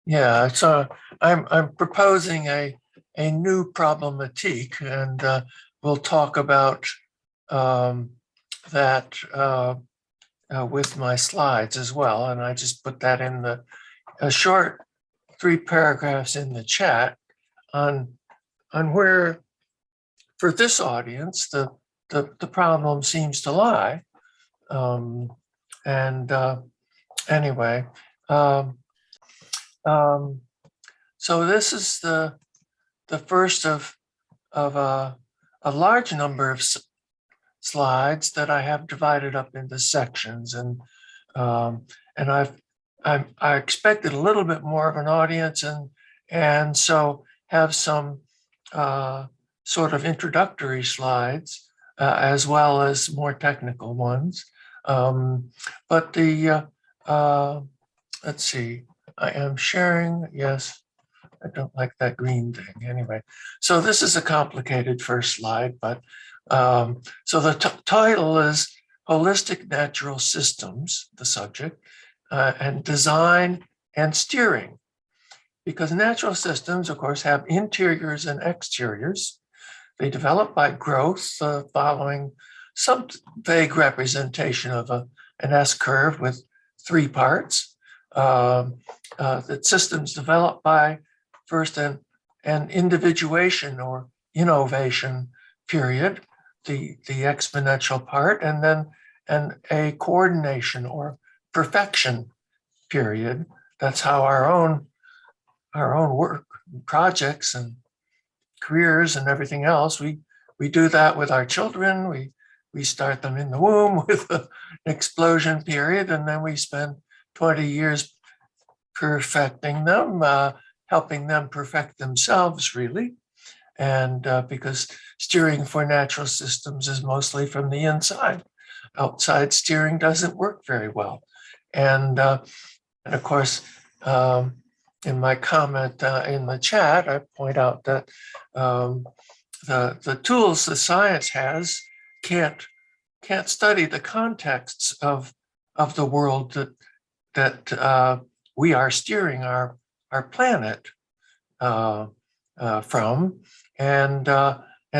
Yeah, so I'm proposing a new problematique, and we'll talk about um, that with my slides as well. And I just put that in the a short 3 paragraphs in the chat on where, for this audience, the problem seems to lie. And anyway. Um, um, so this is the first of a large number of slides that I have divided up into sections, and I expected a little bit more of an audience, and so have some sort of introductory slides as well as more technical ones. But let's see, I am sharing, yes. I don't like that green thing anyway. So this is a complicated first slide, but so the title is Holistic Natural Systems, the subject, and Design and Steering. Because natural systems, of course, have interiors and exteriors. They develop by growth following some vague representation of an S-curve with 3 parts. That systems develop by first an individuation or innovation period, the exponential part, and then a coordination or perfection period. That's how our own work, projects, and careers and everything else, we do that with our children. We start them in the womb with an explosion period, and then we spend 20 years perfecting them, helping them perfect themselves, really. And because steering for natural systems is mostly from the inside. Outside steering doesn't work very well. And of course, in my comment in the chat, I point out that the tools the science has can't study the contexts of the world that we are steering our planet from, and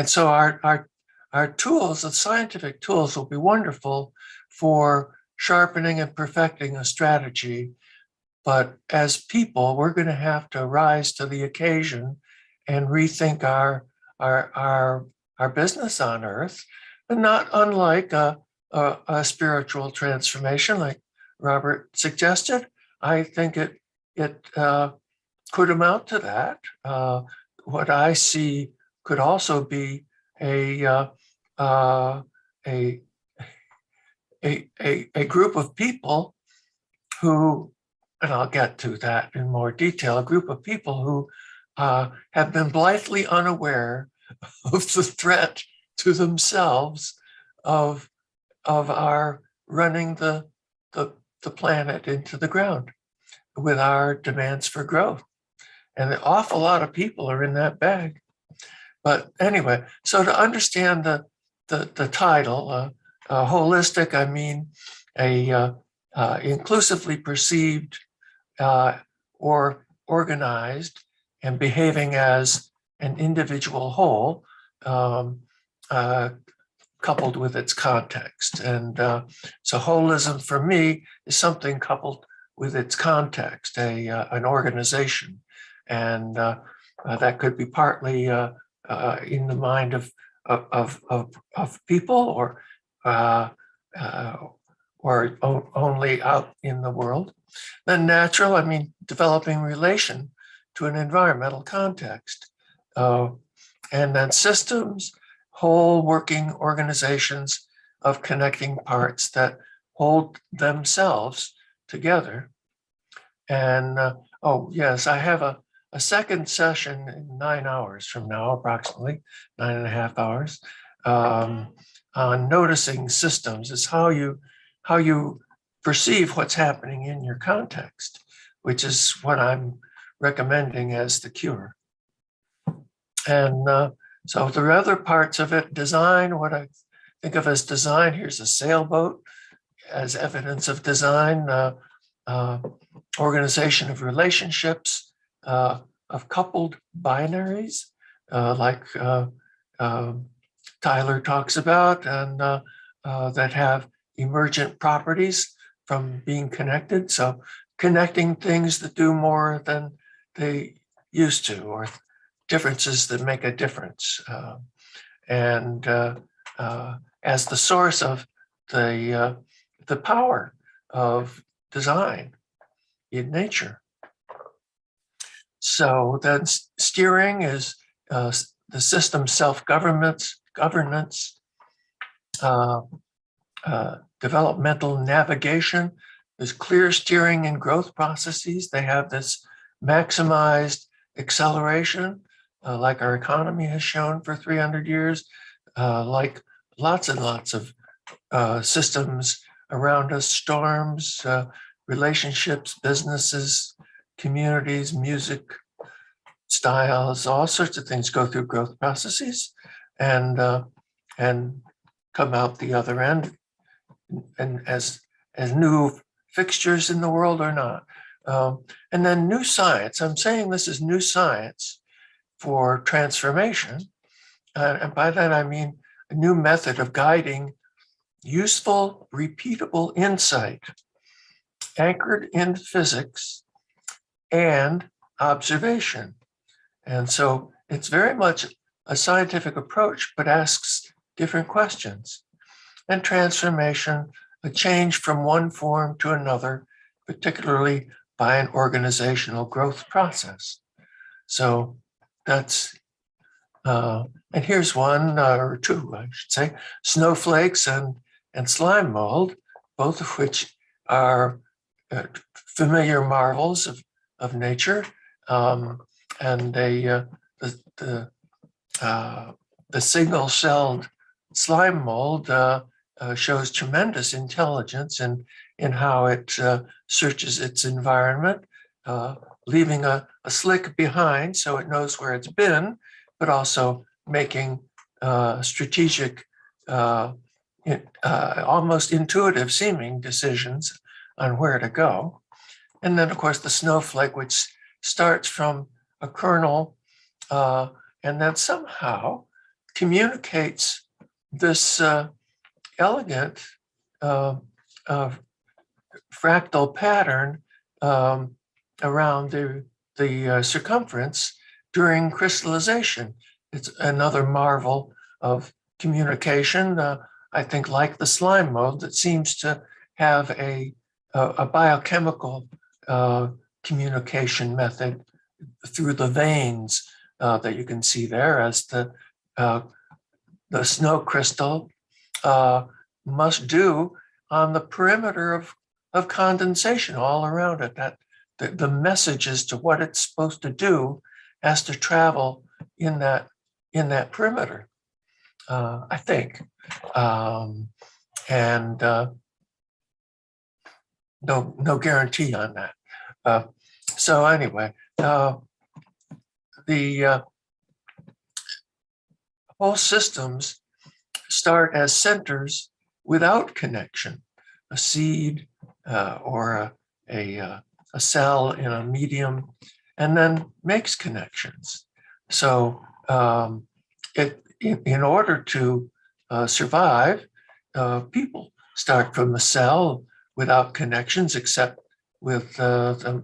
so our tools, the scientific tools, will be wonderful for sharpening and perfecting a strategy. But as people, we're going to have to rise to the occasion and rethink our business on Earth, and not unlike a spiritual transformation, like Robert suggested. I think it could amount to that. What I see could also be a group of people who, and I'll get to that in more detail, a group of people who have been blithely unaware of the threat to themselves of our running the planet into the ground with our demands for growth. And an awful lot of people are in that bag. But anyway, so to understand the title, holistic, I mean a inclusively perceived or organized and behaving as an individual whole, coupled with its context. And so holism for me is something coupled with its context, an organization. And that could be partly in the mind of people, or only out in the world. Then natural, I mean developing relation to an environmental context. And then systems, whole working organizations of connecting parts that hold themselves together. And oh yes, I have a second session in 9 hours from now, approximately 9.5 hours, on noticing systems. It's how you perceive what's happening in your context, which is what I'm recommending as the cure. And so there are other parts of it. Design, what I think of as design. Here's a sailboat as evidence of design. organization of relationships, of coupled binaries, like Tyler talks about, and that have emergent properties from being connected. So connecting things that do more than they used to, or differences that make a difference. And as the source of the power of design in nature. So then steering is the system self-governance, developmental navigation. There's clear steering and growth processes. They have this maximized acceleration, like our economy has shown for 300 years, like lots and lots of systems around us, storms, relationships, businesses, communities, music, styles, all sorts of things go through growth processes and come out the other end, and as new fixtures in the world or not. And then new science. I'm saying this is new science for transformation. And by that, I mean a new method of guiding useful, repeatable insight anchored in physics and observation. And so it's very much a scientific approach, but asks different questions. And transformation, a change from one form to another, particularly by an organizational growth process. So that's, and here's one or two, I should say, snowflakes and slime mold, both of which are familiar marvels of nature. And they, the single-celled slime mold shows tremendous intelligence in how it searches its environment, leaving a slick behind so it knows where it's been, but also making strategic, almost intuitive seeming decisions on where to go. And then, of course, the snowflake, which starts from a kernel and then somehow communicates this elegant fractal pattern around the circumference during crystallization. It's another marvel of communication. I think, like the slime mold, that seems to have a biochemical communication method through the veins that you can see there, as the snow crystal must do on the perimeter of condensation all around it. That the message as to what it's supposed to do has to travel in that perimeter, I think. And no guarantee on that. So anyway, the whole systems start as centers without connection, a seed or a cell in a medium, and then makes connections. So in order to survive, people start from a cell without connections, except with the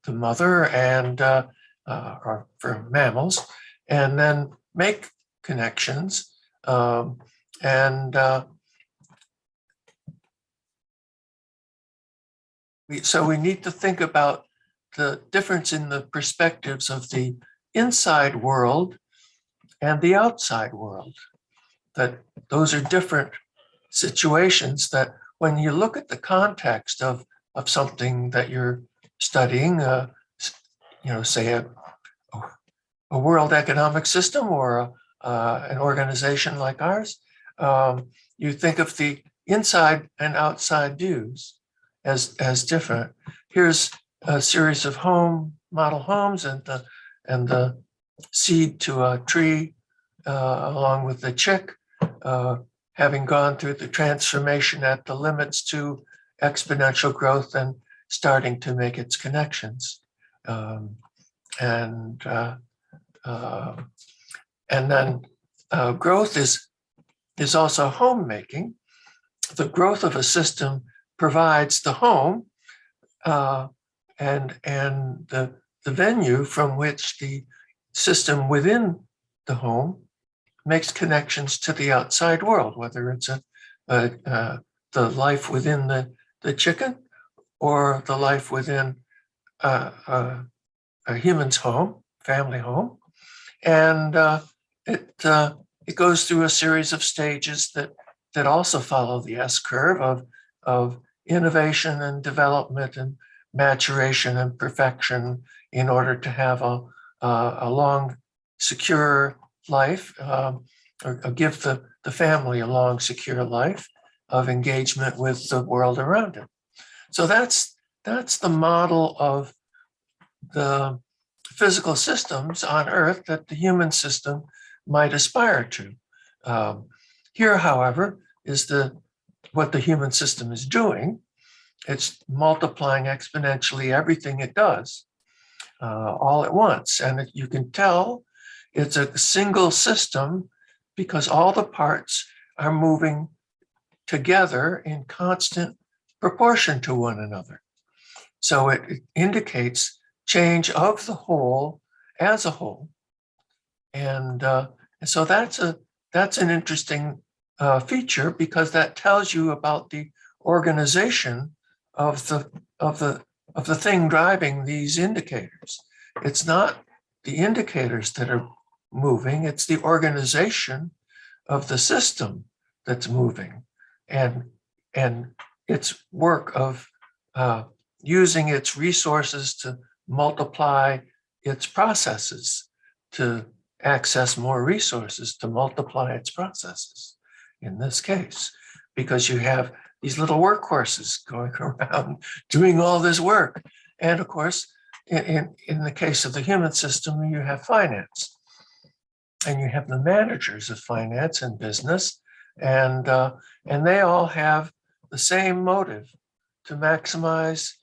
mother and or for mammals, and then make connections. So we need to think about the difference in the perspectives of the inside world and the outside world, that those are different situations, that when you look at the context of something that you're studying, say a world economic system or an organization like ours, you think of the inside and outside views as different. Here's a series of model homes and the seed to a tree along with the chick, having gone through the transformation at the limits to exponential growth and starting to make its connections. Um, and uh, and then growth is also homemaking. The growth of a system provides the home and the venue from which the system within the home makes connections to the outside world, whether it's the life within the chicken or the life within a human's home, family home. And it goes through a series of stages that also follow the S curve of innovation and development and maturation and perfection in order to have a long, secure life, or give the family a long, secure life of engagement with the world around it. So that's the model of the physical systems on Earth that the human system might aspire to. Here, however, is what the human system is doing. It's multiplying exponentially everything it does all at once. And you can tell it's a single system because all the parts are moving together in constant proportion to one another. So it indicates change of the whole as a whole. And so that's an interesting feature because that tells you about the organization of the thing driving these indicators. It's not the indicators that are moving, it's the organization of the system that's moving and its work of using its resources to multiply its processes, to access more resources to multiply its processes in this case, because you have these little workhorses going around doing all this work. And of course, in the case of the human system, you have finance and you have the managers of finance and business, and they all have the same motive to maximize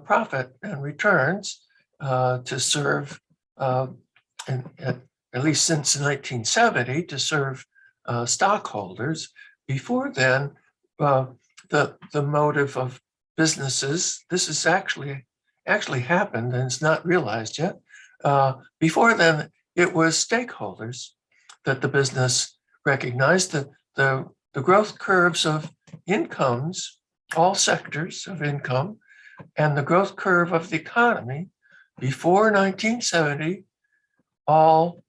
profit and returns to serve, at least since 1970, to serve stockholders. Before then, the motive of businesses, this has actually happened and it's not realized yet. Before then, it was stakeholders that the business recognized. The growth curves of incomes, all sectors of income, and the growth curve of the economy before 1970 all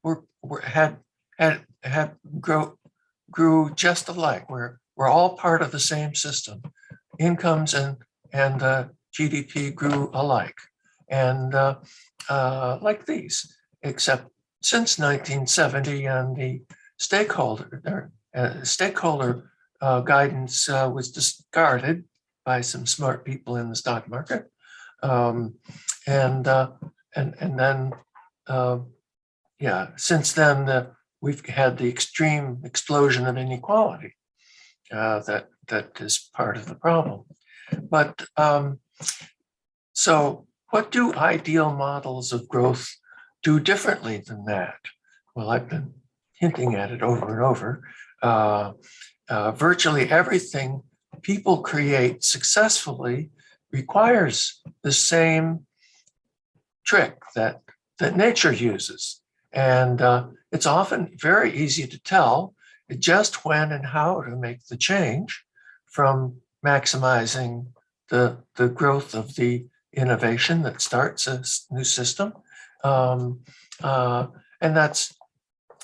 grew just alike. We're all part of the same system. Incomes and GDP grew alike, and like these, except since 1970 and the stakeholder guidance was discarded by some smart people in the stock market, and then since then we've had the extreme explosion of inequality that is part of the problem. But so what do ideal models of growth do differently than that? Well, I've been hinting at it over and over. Virtually everything people create successfully requires the same trick that nature uses. And it's often very easy to tell just when and how to make the change from maximizing the growth of the innovation that starts a new system. And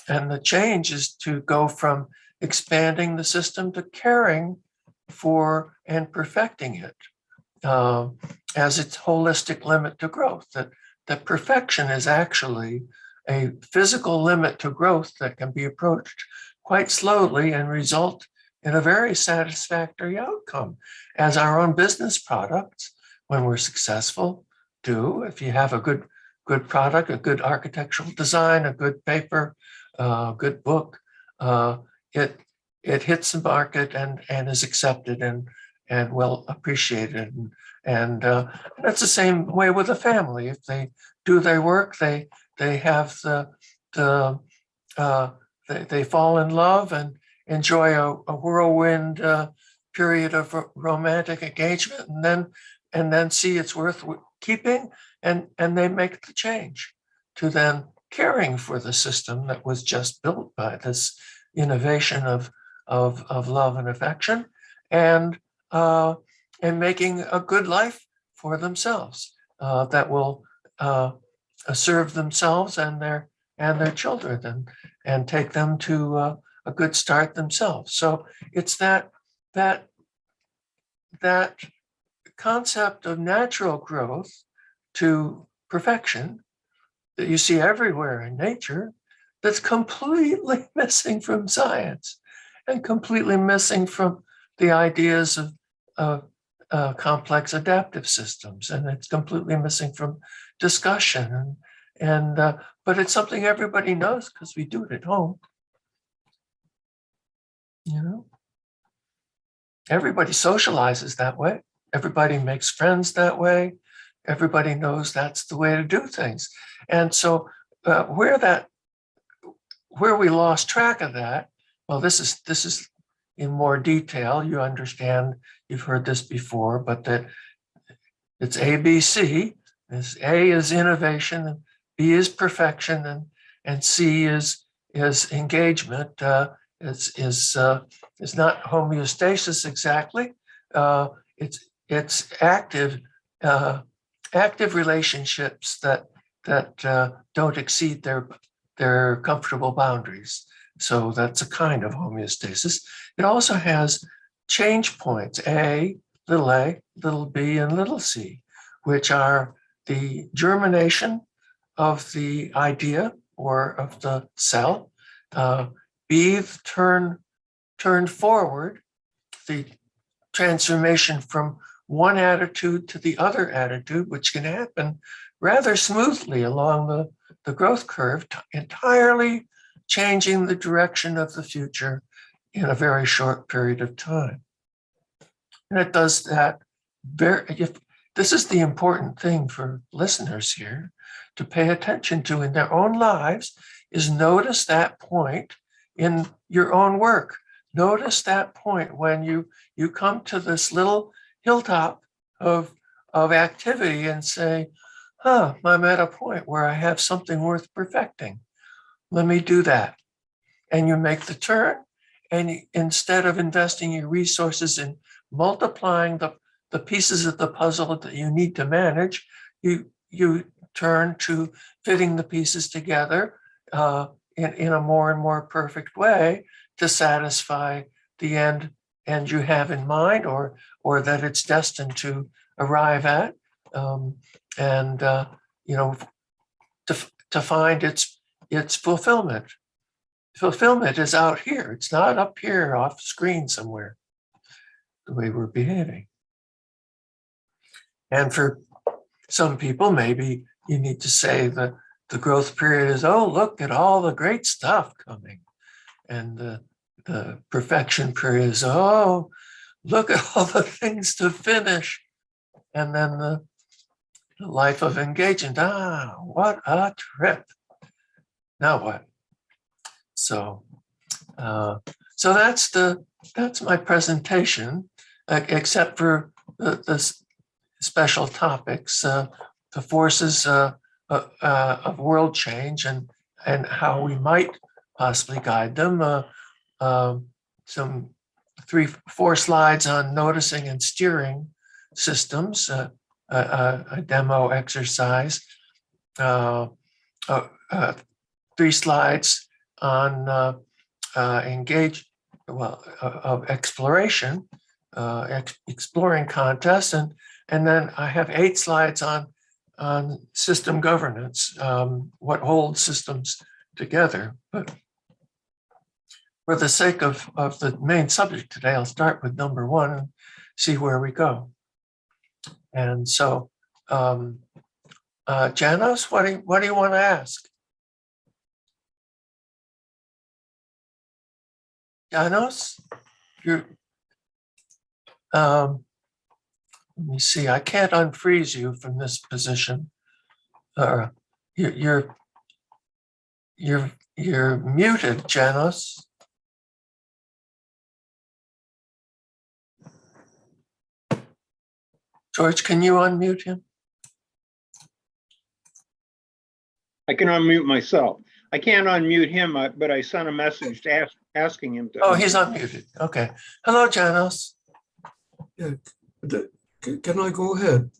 the change is to go from expanding the system to caring for and perfecting it as its holistic limit to growth. That perfection is actually a physical limit to growth that can be approached quite slowly and result in a very satisfactory outcome, as our own business products, when we're successful, do. If you have a good product, a good architectural design, a good paper, good book, it hits the market and is accepted well appreciated. And that's the same way with a family. If they do their work, they have the they fall in love and enjoy a whirlwind period of romantic engagement, and then see it's worth keeping, and they make the change to then caring for the system that was just built by this innovation of love and affection, and uh, making a good life for themselves that will serve themselves and their children, and take them to a good start themselves. So it's that concept of natural growth to perfection that you see everywhere in nature that's completely missing from science, and completely missing from the ideas of complex adaptive systems, and it's completely missing from discussion. And but it's something everybody knows because we do it at home. You know, everybody socializes that way. Everybody makes friends that way. Everybody knows that's the way to do things. And so where we lost track of that, well, this is in more detail. You understand, you've heard this before, but that it's ABC. A is innovation, and B is perfection, and C is engagement. Is not homeostasis exactly. It's active relationships that don't exceed their comfortable boundaries. So that's a kind of homeostasis. It also has change points, a, little b, and little c, which are the germination of the idea or of the cell. B, turn forward, the transformation from one attitude to the other attitude, which can happen rather smoothly along the growth curve, entirely changing the direction of the future in a very short period of time. And it does that this is the important thing for listeners here to pay attention to in their own lives, is notice that point in your own work. Notice that point when you come to this little hilltop of activity and say, I'm at a point where I have something worth perfecting. Let me do that. And you make the turn, and instead of investing your resources in multiplying the pieces of the puzzle that you need to manage, you turn to fitting the pieces together in a more and more perfect way to satisfy the end you have in mind, or that it's destined to arrive at, and to find its fulfillment. Fulfillment is out here. It's not up here off screen somewhere, the way we're behaving. And for some people, maybe you need to say the growth period is, oh, look at all the great stuff coming. And the perfection period is, oh, look at all the things to finish. And then the life of engagement, what a trip. Now what? So that's my presentation, except for the special topics, the forces of world change, and how we might possibly guide them. Some 4 slides on noticing and steering systems, a demo exercise, 3 slides on of exploration, exploring contests, and then I have 8 slides on system governance, what holds systems together. But for the sake of the main subject today, I'll start with number 1 and see where we go. And so, Janos, what do you want to ask? Janos, you're Let me see. I can't unfreeze you from this position. You're you're muted, Janos. George, can you unmute him? I can unmute myself. I can't unmute him, but I sent a message to asking him to. Oh, he's unmuted. Okay. Hello, Janos. Yeah, can I go ahead?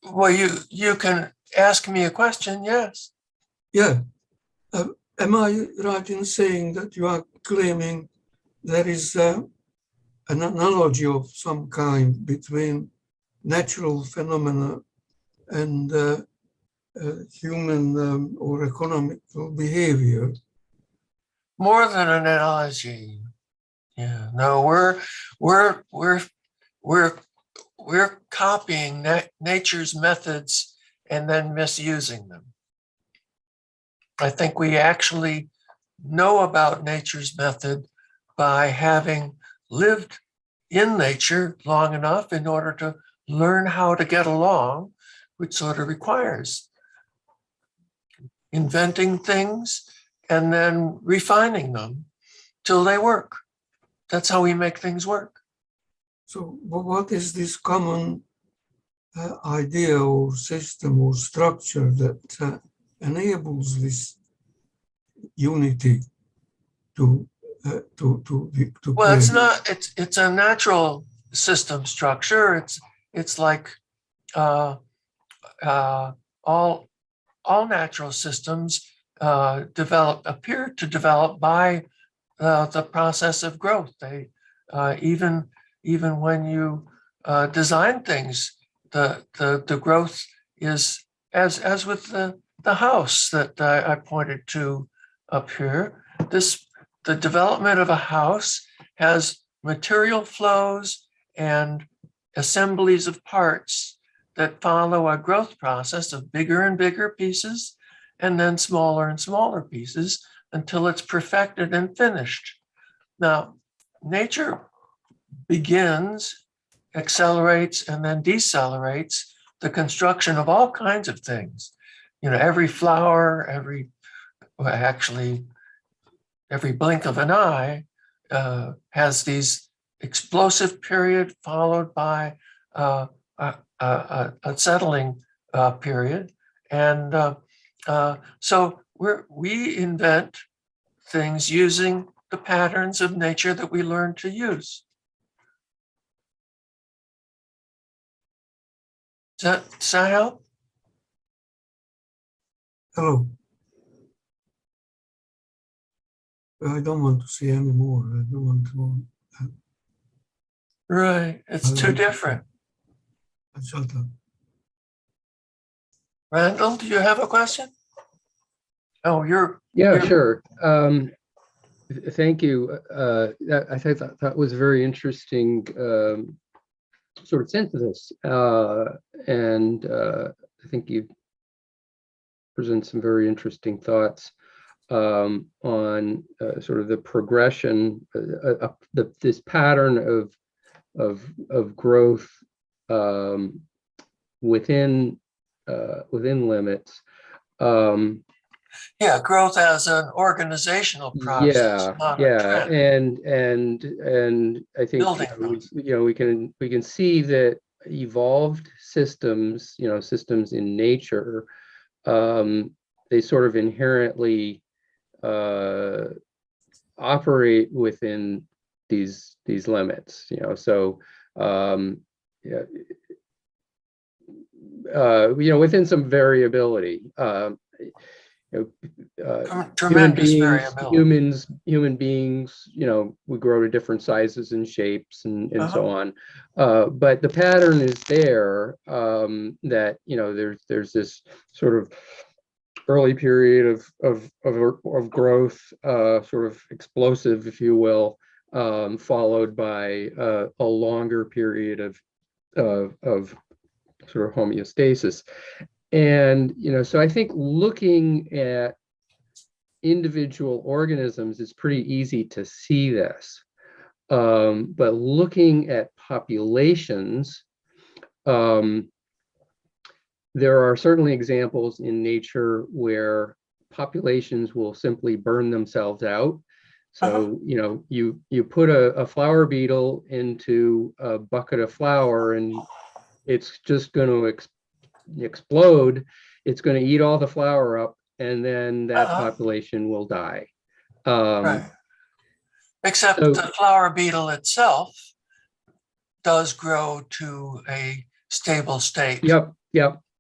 Well, you can ask me a question, yes. Yeah. Am I right in saying that you are claiming there is an analogy of some kind between natural phenomena and human or economical behavior? More than an analogy. Yeah. No, we're copying nature's methods and then misusing them. I think we actually know about nature's method by having lived in nature long enough in order to learn how to get along, which sort of requires inventing things and then refining them till they work. That's how we make things work. So what is this common idea or system or structure that enables this unity to Well, it's play? not. It's a natural system structure. It's like all natural systems appear to develop by the process of growth. They even when you design things, the growth is as with the house that I pointed to up here. The development of a house has material flows and assemblies of parts that follow a growth process of bigger and bigger pieces and then smaller and smaller pieces until it's perfected and finished. Now, nature begins, accelerates, and then decelerates the construction of all kinds of things. You know, every flower, every blink of an eye has these explosive period followed by a settling period. And so we invent things using the patterns of nature that we learn to use. Does that help? Hello. I don't want to say any more. I don't want to. Right. It's too different. Shut up. Randall, do you have a question? Oh, Yeah, sure. Thank you. I think that was a very interesting sort of synthesis, and I think you present some very interesting thoughts on sort of the progression, this pattern of growth within limits. Yeah, growth as an organizational process. Yeah. And I think we can see that evolved systems, systems in nature, they sort of inherently operate within these limits, so within some variability. Tremendous variability. Human beings, we grow to different sizes and shapes and so on. But the pattern is there, that, there's this sort of early period of growth, sort of explosive, if you will, followed by a longer period of sort of homeostasis. And, so I think looking at individual organisms is pretty easy to see this. But looking at populations, there are certainly examples in nature where populations will simply burn themselves out. So, you know, you put a flower beetle into a bucket of flour and it's just going to explode. It's going to eat all the flour up, and then that population will die. Right. Except so- the flower beetle itself does grow to a stable state. Yep.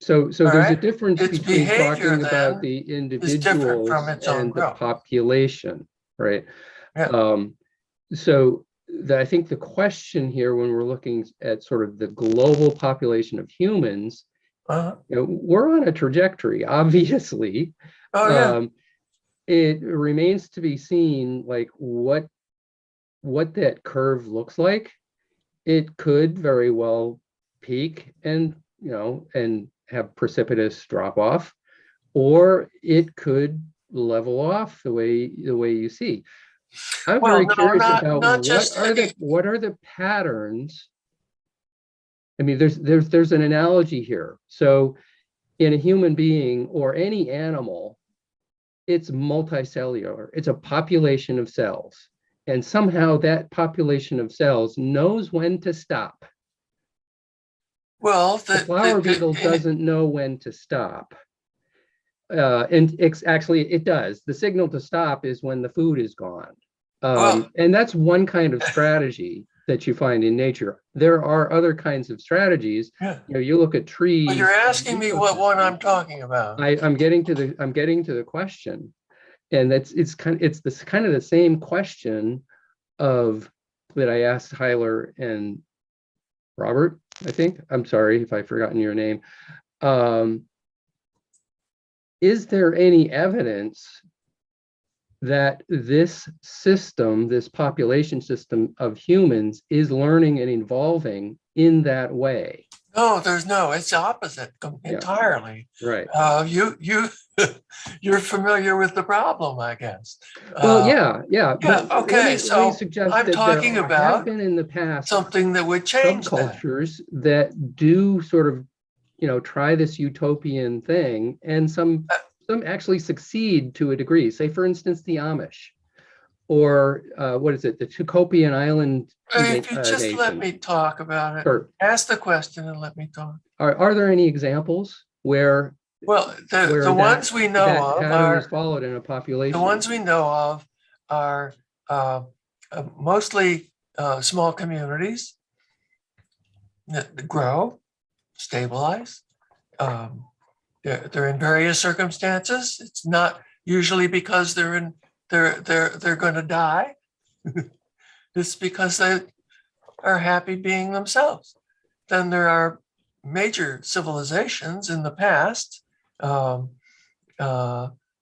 So All there's a right? difference Its between behavior talking about then the is different from individuals its own and the growth. population, right? Yeah. So I think the question here, when we're looking at sort of the global population of humans, Uh-huh. you know, we're on a trajectory, obviously. Oh, yeah. It remains to be seen, like, what that curve looks like. It could very well peak and, you know, and have precipitous drop off, or it could level off the way you see. I'm Well, very no, curious about not just any. what are the patterns. I mean, there's an analogy here. So in a human being or any animal, it's multicellular. It's a population of cells. And somehow that population of cells knows when to stop. Well, The flower beetle doesn't know when to stop. Actually, it does. The signal to stop is when the food is gone. well, And that's one kind of strategy that you find in nature. There are other kinds of strategies. yeah. You know, you look at trees. But you're asking me what one I'm talking about. I'm getting to the question, and it's kind of the same question of that I asked Tyler and Robert. I think, I'm sorry if I've forgotten your name. Is there any evidence that this system, this population system of humans, is learning and evolving in that way? No, it's opposite entirely. Right. You're familiar with the problem, I guess. Well, yeah. Yeah, But okay, let so me suggest I'm that talking have about been in the past something that would change that. subcultures that do sort of, you know, try this utopian thing, and some actually succeed to a degree. Say, for instance, the Amish, or what is it, the Tucopian Island If you just let nation. me talk about it, Sure. ask the question and let me talk. Are there any examples where Well, the ones we know that of pattern is are followed in a population? the ones we know of are mostly small communities that grow, stabilize. They're in various circumstances. It's not usually because they're going to die. It's because they are happy being themselves. Then there are major civilizations in the past, and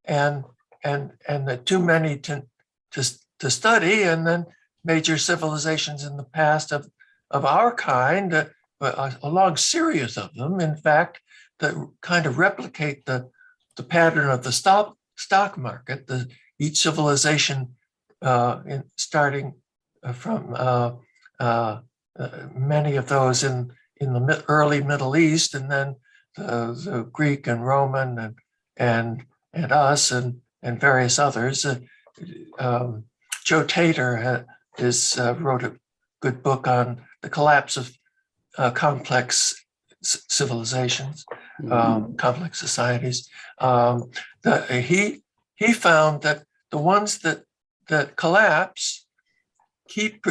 the too many to study, and then major civilizations in the past of our kind, a long series of them, in fact, that kind of replicate the pattern of the stock market. Each civilization, starting from many of those in the early Middle East, and then the Greek and Roman and us and various others. Joe Tater wrote a good book on the collapse of complex civilizations, complex societies. He found that the ones that collapse keep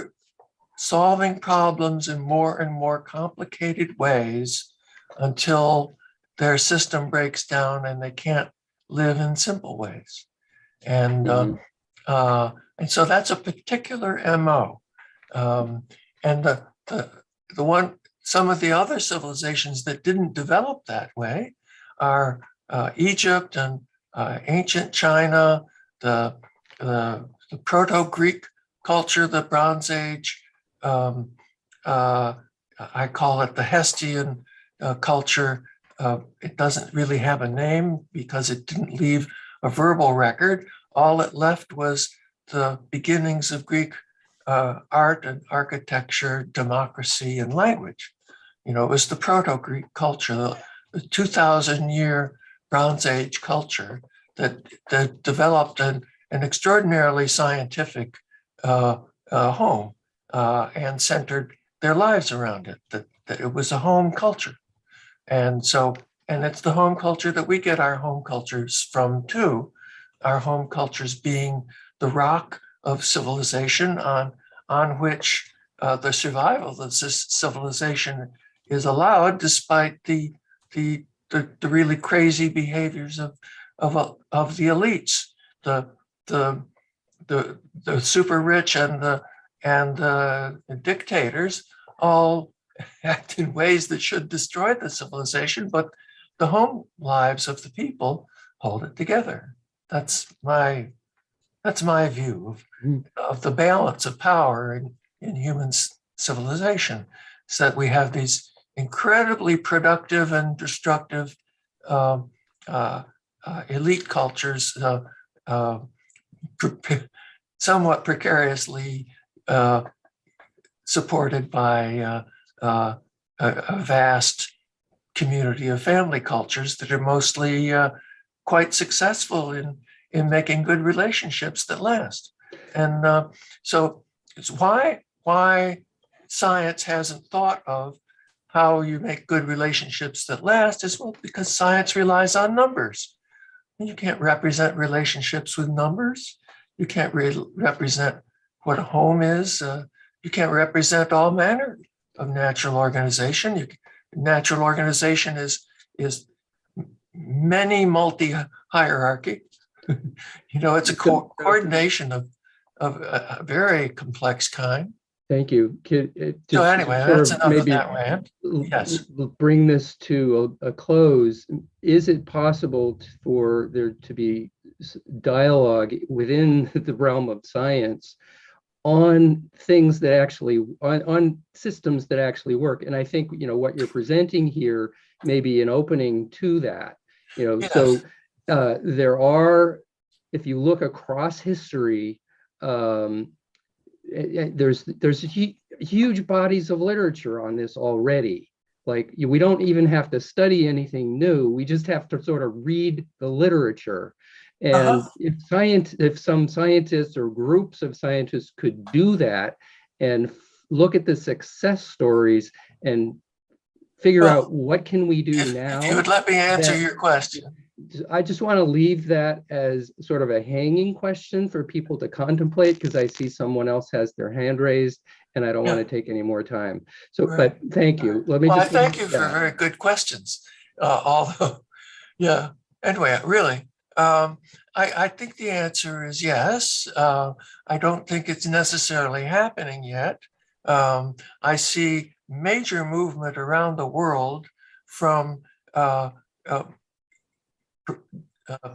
solving problems in more and more complicated ways until their system breaks down and they can't live in simple ways. And so that's a particular MO. And some of the other civilizations that didn't develop that way are Egypt and ancient China, the Proto-Greek culture, the Bronze Age. I call it the Hestian culture. It doesn't really have a name because it didn't leave a verbal record. All it left was the beginnings of Greek art and architecture, democracy, and language. You know, it was the Proto-Greek culture, the 2,000-year Bronze Age culture that developed an extraordinarily scientific home and centered their lives around it, that it was a home culture. And so, and it's the home culture that we get our home cultures from too, our home cultures being the rock of civilization on which the survival of this civilization is allowed, despite the really crazy behaviors of the elites, the super rich and the dictators all act in ways that should destroy the civilization, but the home lives of the people hold it together. That's my view of the balance of power in human civilization. Is that we have these incredibly productive and destructive elite cultures, somewhat precariously supported by a vast community of family cultures that are mostly quite successful in making good relationships that last. And so it's why science hasn't thought of how you make good relationships that last is, well, because science relies on numbers. You can't represent relationships with numbers. You can't represent what a home is. You can't represent all manner of natural organization. Natural organization is many multi-hierarchy. You know, it's a coordination of a very complex kind. Thank you. So anyway, that's enough of that rant. Yes. Bring this to a close. Is it possible for there to be dialogue within the realm of science on things that actually, on systems that actually work? And I think, you know, what you're presenting here may be an opening to that. You know, yes. So there are, if you look across history, there's huge bodies of literature on this already. Like, we don't even have to study anything new. We just have to sort of read the literature. And if some scientists or groups of scientists could do that and look at the success stories and figure out what can we do now. If you would let me answer your question. I just want to leave that as sort of a hanging question for people to contemplate, because I see someone else has their hand raised and I don't want to take any more time. So, but thank you. Let me just thank you for very good questions. Although, yeah, anyway, really, I think the answer is yes. I don't think it's necessarily happening yet. I see major movement around the world from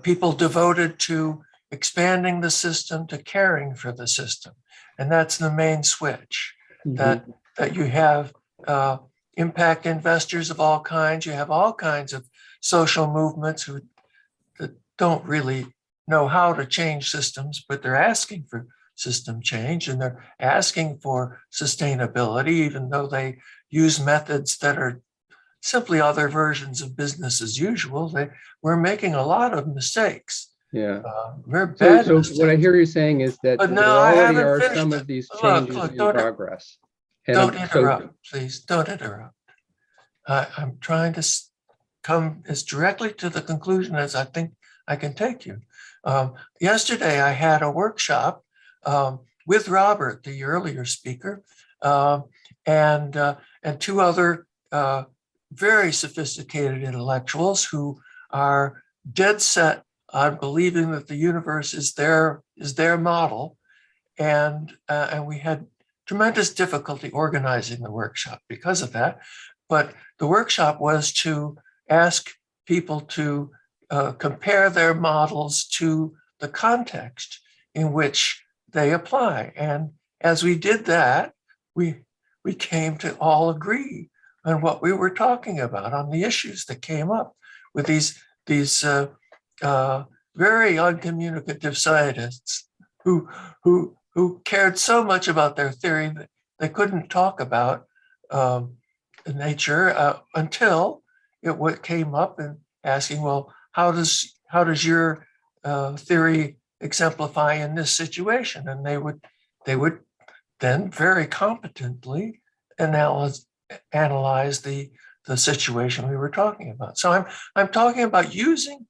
people devoted to expanding the system, to caring for the system. And that's the main switch, that you have impact investors of all kinds. You have all kinds of social movements that don't really know how to change systems, but they're asking for system change, and they're asking for sustainability, even though they use methods that are simply other versions of business as usual. We're making a lot of mistakes. Yeah. We're bad mistakes. What I hear you saying is that there already are some of these changes in progress. Don't interrupt, please. Don't interrupt. I'm trying to come as directly to the conclusion as I think I can take you. Yesterday, I had a workshop with Robert, the earlier speaker, and two other very sophisticated intellectuals who are dead set on believing that the universe is their model, and we had tremendous difficulty organizing the workshop because of that. But the workshop was to ask people to compare their models to the context in which they apply. And as we did that, we came to all agree on what we were talking about, on the issues that came up with these very uncommunicative scientists who who cared so much about their theory that they couldn't talk about nature until it came up and asking, well, how does your theory exemplify in this situation? And they would then very competently analyze the situation we were talking about. So I'm talking about using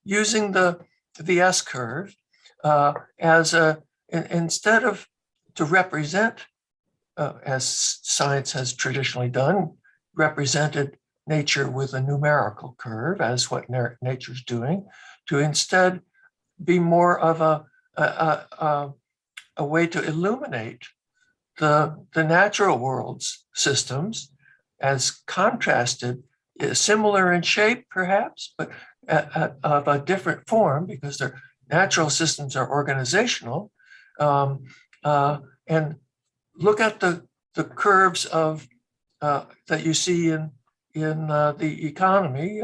using the S curve as instead of to represent, as science has traditionally done, represented nature with a numerical curve as what nature's doing, to instead be more of a way to illuminate the natural world's systems as contrasted, similar in shape perhaps, but of a different form because their natural systems are organizational, and look at the curves of that you see in the economy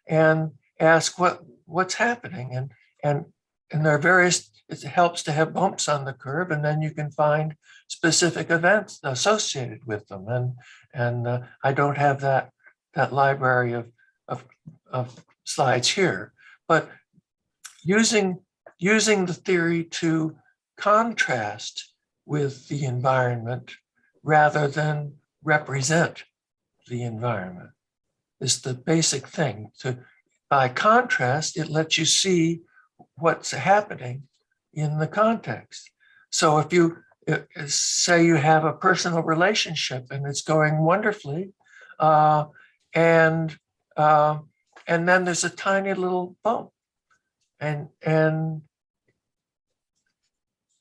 and ask what's happening, and there are various. It helps to have bumps on the curve, and then you can find specific events associated with them. And I don't have that library of slides here, but using the theory to contrast with the environment rather than represent the environment is the basic thing. By contrast, it lets you see what's happening in the context. So if you say you have a personal relationship and it's going wonderfully, and then there's a tiny little bump, and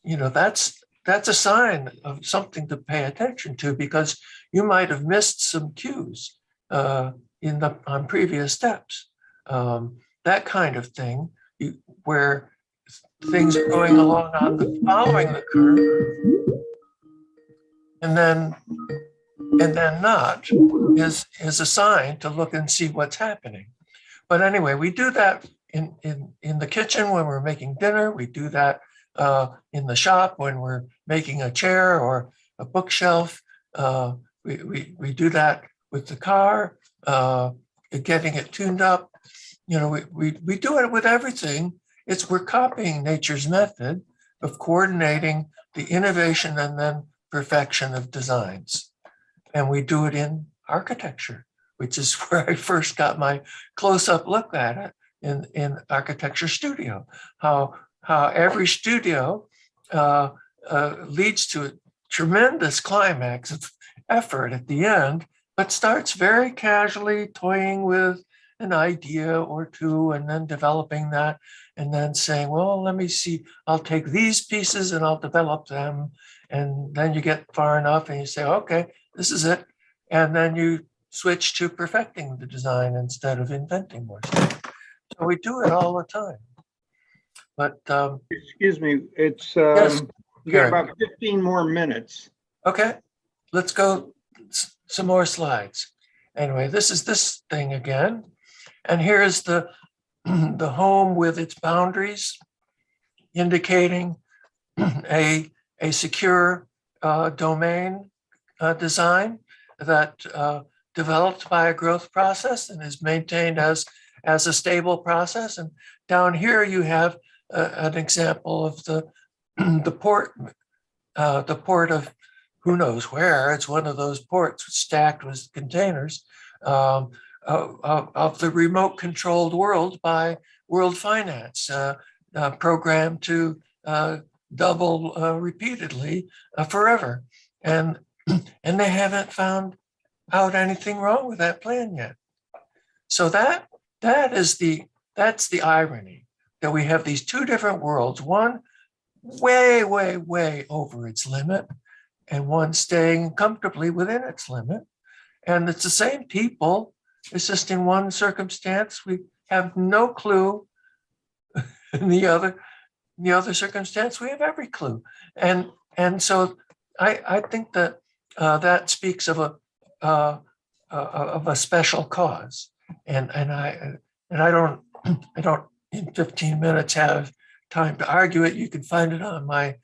you know that's a sign of something to pay attention to, because you might have missed some cues on previous steps. That kind of thing, where things are going along following the curve, and then not is a sign to look and see what's happening. But anyway, we do that in the kitchen when we're making dinner. We do that in the shop when we're making a chair or a bookshelf. We do that with the car, getting it tuned up. You know, we do it with everything. We're copying nature's method of coordinating the innovation and then perfection of designs. And we do it in architecture, which is where I first got my close-up look at it in Architecture Studio. How every studio leads to a tremendous climax of effort at the end, but starts very casually toying with an idea or two and then developing that, and then saying, well, let me see, I'll take these pieces and I'll develop them. And then you get far enough and you say, okay, this is it. And then you switch to perfecting the design instead of inventing more stuff. So we do it all the time. But Excuse me, it's yes, you got Gary. about 15 more minutes. Okay, let's go some more slides. Anyway, this is this thing again. And here's the home with its boundaries, indicating a secure domain design that developed by a growth process and is maintained as a stable process. And down here you have an example of the port of who knows where. It's one of those ports stacked with containers of the remote controlled world by World Finance, programmed to double repeatedly forever. And they haven't found out anything wrong with that plan yet. So that's the irony, that we have these two different worlds, one way, way, way over its limit, and one staying comfortably within its limit. And it's the same people. It's just in one circumstance, we have no clue. In the other circumstance, we have every clue. And so I think that that speaks of a special cause. And I don't in 15 minutes have time to argue it. You can find it on my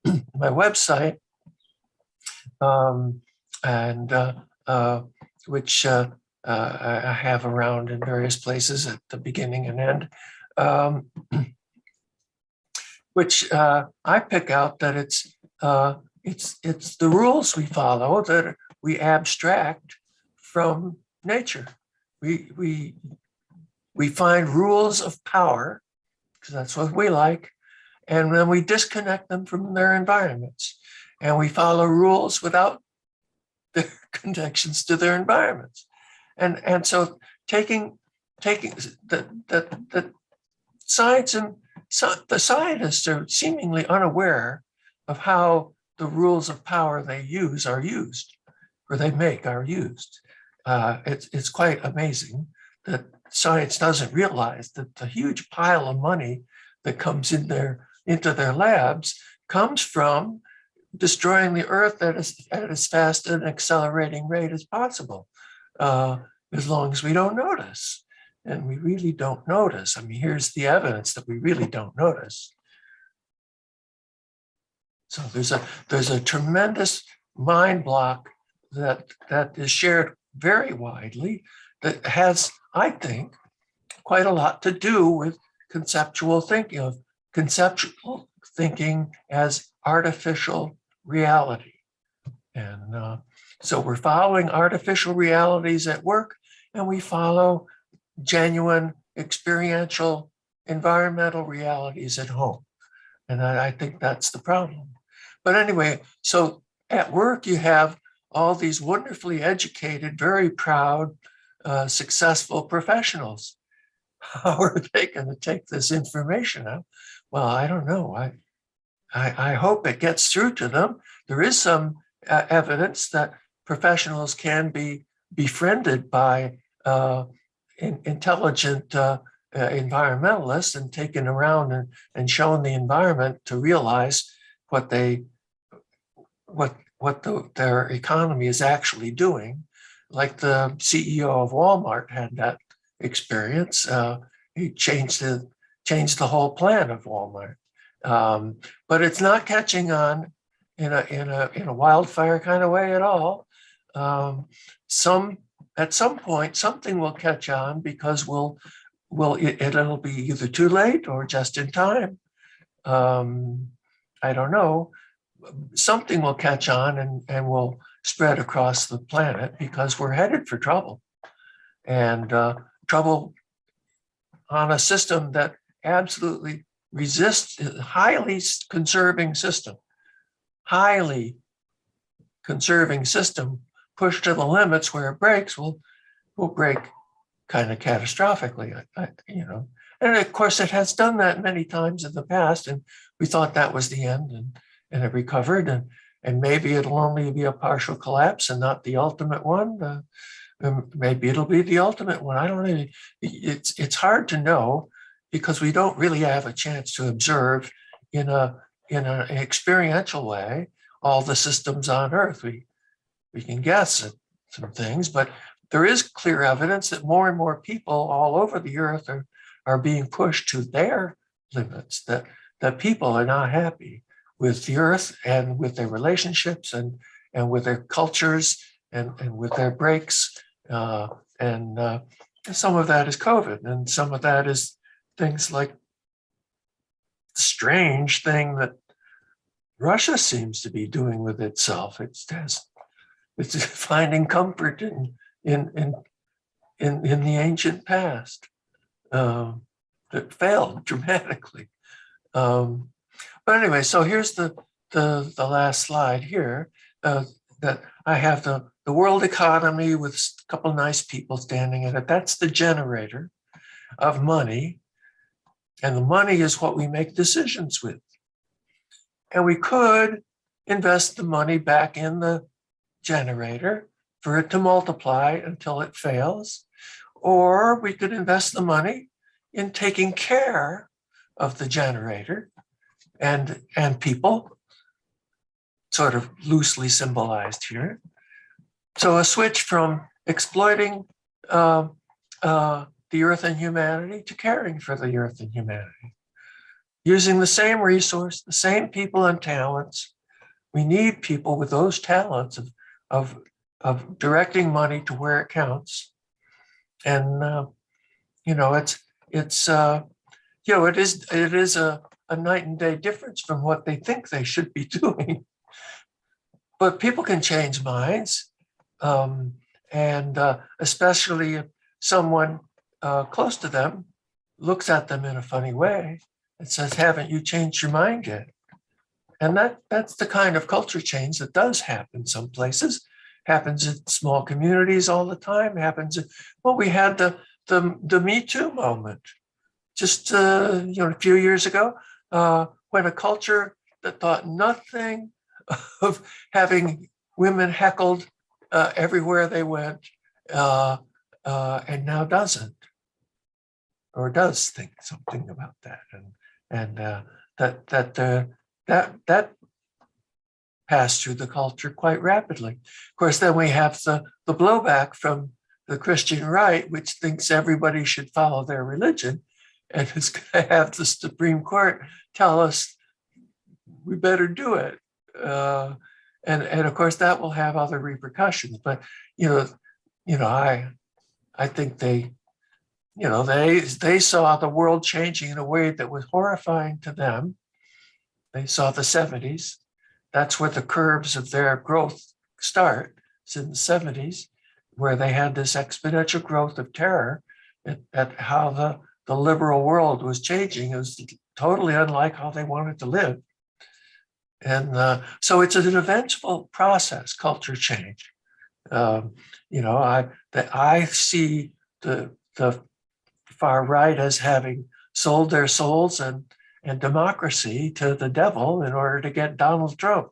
my website, and which I have around in various places at the beginning and end, which I pick out that it's the rules we follow that we abstract from nature. We find rules of power because that's what we like, and then we disconnect them from their environments, and we follow rules without their connections to their environments, and so taking the science and the scientists are seemingly unaware of how the rules of power they use are used, or they make are used. It's quite amazing that science doesn't realize that the huge pile of money that comes into their labs comes from destroying the earth at as fast an accelerating rate as possible, as long as we don't notice. And we really don't notice. I mean, here's the evidence that we really don't notice. So there's a tremendous mind block that is shared very widely that has, I think, quite a lot to do with conceptual thinking as artificial reality. And so we're following artificial realities at work, and we follow genuine experiential environmental realities at home. And I think that's the problem. But anyway, so at work, you have all these wonderfully educated, very proud, successful professionals. How are they going to take this information out? Well, I don't know. I hope it gets through to them. There is some evidence that professionals can be befriended by intelligent environmentalists and taken around and shown the environment to realize what their economy is actually doing. Like the CEO of Walmart had that experience. He changed the whole plan of Walmart, but it's not catching on in a wildfire kind of way at all. At some point, something will catch on because it'll be either too late or just in time. I don't know. Something will catch on and will spread across the planet because we're headed for trouble, and trouble on a system that absolutely resists, highly conserving system pushed to the limits where it breaks will break kind of catastrophically, and of course it has done that many times in the past, and we thought that was the end, and it recovered, and maybe it'll only be a partial collapse and not the ultimate one. Maybe it'll be the ultimate one. I don't know. It's hard to know because we don't really have a chance to observe in an experiential way all the systems on Earth. We can guess at some things, but there is clear evidence that more and more people all over the Earth are being pushed to their limits, that people are not happy with the Earth and with their relationships and with their cultures and with their breaks. And some of that is COVID, and some of that is things like the strange thing that Russia seems to be doing with itself. It's finding comfort in the ancient past that failed dramatically. But anyway, so here's the last slide here, that I have the world economy with a couple nice people standing in it. That's the generator of money. And the money is what we make decisions with. And we could invest the money back in the generator for it to multiply until it fails. Or we could invest the money in taking care of the generator and people, sort of loosely symbolized here. So a switch from exploiting the earth and humanity to caring for the earth and humanity. using the same resource, the same people and talents. We need people with those talents of directing money to where it counts. And, it is a night and day difference from what they think they should be doing. But people can change minds. And especially if someone close to them looks at them in a funny way and says, haven't you changed your mind yet? And that's the kind of culture change that does happen some places, happens in small communities all the time, we had the Me Too moment just a few years ago, when a culture that thought nothing of having women heckled everywhere they went, and now doesn't, or does think something about that, and that passed through the culture quite rapidly. Of course, then we have the blowback from the Christian right, which thinks everybody should follow their religion, and is going to have the Supreme Court tell us we better do it. And of course, that will have other repercussions. But I think they saw the world changing in a way that was horrifying to them. They saw the 70s. That's where the curves of their growth start. It's in the 70s, where they had this exponential growth of terror at how the liberal world was changing. It was totally unlike how they wanted to live. And so it's an eventful process, culture change. I see the far right as having sold their souls and democracy to the devil in order to get Donald Trump.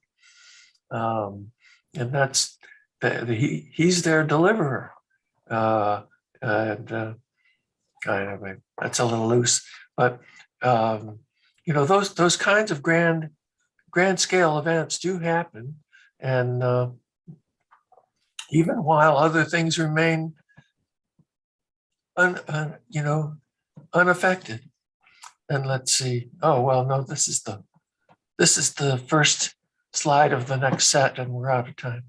And that's he's their deliverer. Anyway, that's a little loose, but those kinds of grand scale events do happen, and even while other things remain unaffected. And let's see. Oh well, no, this is the first slide of the next set, and we're out of time.